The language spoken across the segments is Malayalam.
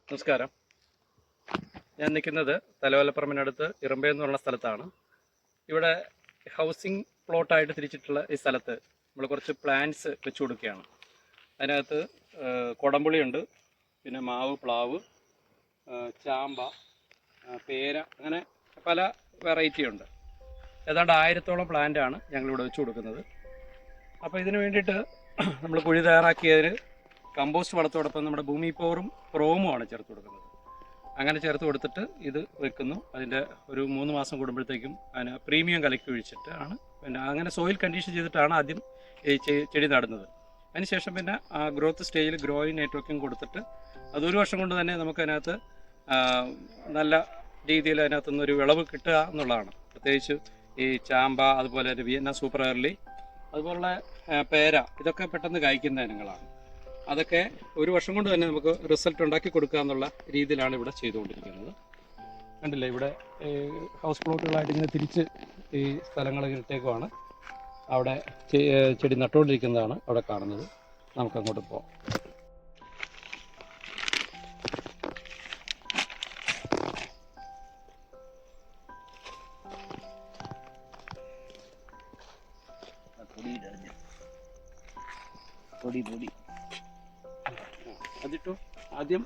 നമസ്കാരം. ഞാൻ നിൽക്കുന്നത് തലവലപ്പറമ്പിനടുത്ത് ഇറമ്പേ എന്ന് പറഞ്ഞ സ്ഥലത്താണ്. ഇവിടെ ഹൗസിംഗ് പ്ലോട്ടായിട്ട് തിരിച്ചിട്ടുള്ള ഈ സ്ഥലത്ത് നമ്മൾ കുറച്ച് പ്ലാന്റ്സ് വെച്ച് കൊടുക്കുകയാണ്. അതിനകത്ത് കൊടംപുളിയുണ്ട്, പിന്നെ മാവ്, പ്ലാവ്, ചാമ്പ, പേര, അങ്ങനെ പല വെറൈറ്റി ഉണ്ട്. ഏതാണ്ട് 1000-ഓളം പ്ലാന്റാണ് ഞങ്ങളിവിടെ വെച്ച് കൊടുക്കുന്നത്. അപ്പോൾ ഇതിന് വേണ്ടിയിട്ട് നമ്മൾ കുഴി തയ്യാറാക്കിയതിന് കമ്പോസ്റ്റ് വളത്തോടൊപ്പം നമ്മുടെ ഭൂമി പവറും പ്രോമുമാണ് ചേർത്ത് കൊടുക്കുന്നത്. അങ്ങനെ ചേർത്ത് കൊടുത്തിട്ട് ഇത് വെക്കുന്നു. അതിൻ്റെ ഒരു 3 മാസം കൂടുമ്പോഴത്തേക്കും അതിന് പ്രീമിയം കലക്കി ഒഴിച്ചിട്ട് ആണ് പിന്നെ അങ്ങനെ സോയിൽ കണ്ടീഷൻ ചെയ്തിട്ടാണ് ആദ്യം ഈ ചെടി നടുന്നത്. അതിനുശേഷം പിന്നെ ആ ഗ്രോത്ത് സ്റ്റേജിൽ ഗ്രോയിങ് നെറ്റ്വർക്കിംഗ് കൊടുത്തിട്ട് അതൊരു വർഷം കൊണ്ട് തന്നെ നമുക്കതിനകത്ത് നല്ല രീതിയിൽ അതിനകത്തുനിന്നൊരു വിളവ് കിട്ടുക എന്നുള്ളതാണ്. പ്രത്യേകിച്ച് ഈ ചാമ്പ, അതുപോലെ തന്നെ വിയറ്റ്നാം സൂപ്പർ എർലി, അതുപോലുള്ള പേര, ഇതൊക്കെ പെട്ടെന്ന് കായ്ക്കുന്ന ഇനങ്ങളാണ്. അതൊക്കെ ഒരു വർഷം കൊണ്ട് തന്നെ നമുക്ക് റിസൾട്ട് ഉണ്ടാക്കി കൊടുക്കുക എന്നുള്ള രീതിയിലാണ് ഇവിടെ ചെയ്തുകൊണ്ടിരിക്കുന്നത്. കണ്ടില്ലേ, ഇവിടെ ഹൗസ് പ്ലോട്ടുകളായിട്ട് ഇങ്ങനെ തിരിച്ച് ഈ സ്ഥലങ്ങൾ ഇട്ടേക്കുവാണ്. അവിടെ ചെടി നട്ടുകൊണ്ടിരിക്കുന്നതാണ് അവിടെ കാണുന്നത്. നമുക്കങ്ങോട്ട് പോകാം. അതിട്ടു, ആദ്യം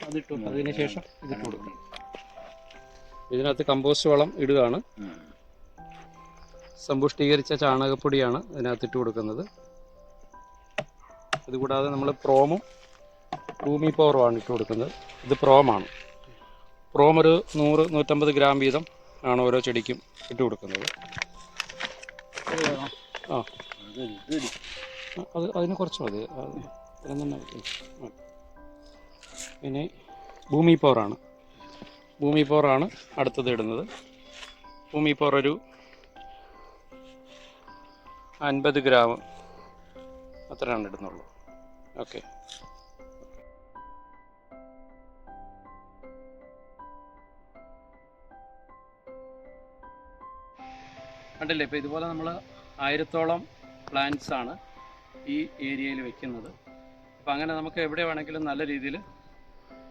അതിട്ടു, അതിനുശേഷം ഇതിട്ട് കൊടുക്കും. ഇതിനകത്ത് കമ്പോസ്റ്റ് വളം ഇടുകയാണ്. സമ്പുഷ്ടീകരിച്ച ചാണകപ്പൊടിയാണ് ഇതിനകത്ത് ഇട്ട് കൊടുക്കുന്നത്. അതുകൂടാതെ നമ്മൾ പ്രോമും ഭൂമി പവറുമാണ് ഇട്ട് കൊടുക്കുന്നത്. ഇത് പ്രോമാണ്. പ്രോം ഒരു 100-150 ഗ്രാം വീതം ആണ് ഓരോ ചെടിക്കും ഇട്ട് കൊടുക്കുന്നത്. അതിന് കുറച്ച് മതി. പിന്നെ ഭൂമി പവറാണ് അടുത്തത് ഇടുന്നത്. ഭൂമി പവർ ഒരു 50 ഗ്രാം അത്രയാണ് ഇടുന്നുള്ളൂ. ഓക്കെ. കണ്ടില്ലേ, ഇപ്പോൾ ഇതുപോലെ നമ്മൾ 1000-ഓളം പ്ലാന്റ്സ് ആണ് ഈ ഏരിയയിൽ വെക്കുന്നത്. അപ്പോൾ അങ്ങനെ നമുക്ക് എവിടെ വേണമെങ്കിലും നല്ല രീതിയിൽ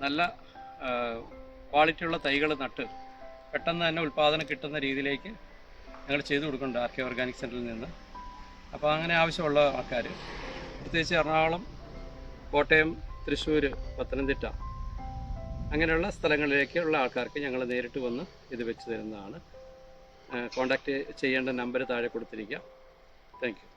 നല്ല ക്വാളിറ്റിയുള്ള തൈകൾ നട്ട് പെട്ടെന്ന് തന്നെ ഉൽപ്പാദനം കിട്ടുന്ന രീതിയിലേക്ക് ഞങ്ങൾ ചെയ്തു കൊടുക്കുന്നുണ്ട് ആർ കെ ഓർഗാനിക് സെൻറ്ററിൽ നിന്ന്. അപ്പോൾ അങ്ങനെ ആവശ്യമുള്ള ആൾക്കാർ, പ്രത്യേകിച്ച് എറണാകുളം, കോട്ടയം, തൃശ്ശൂർ, പത്തനംതിട്ട അങ്ങനെയുള്ള സ്ഥലങ്ങളിലേക്കുള്ള ആൾക്കാർക്ക് ഞങ്ങൾ നേരിട്ട് വന്ന് ഇത് വെച്ച് തരുന്നതാണ്. കോൺടാക്റ്റ് ചെയ്യേണ്ട നമ്പർ താഴെ കൊടുത്തിരിക്കുക. Thank you.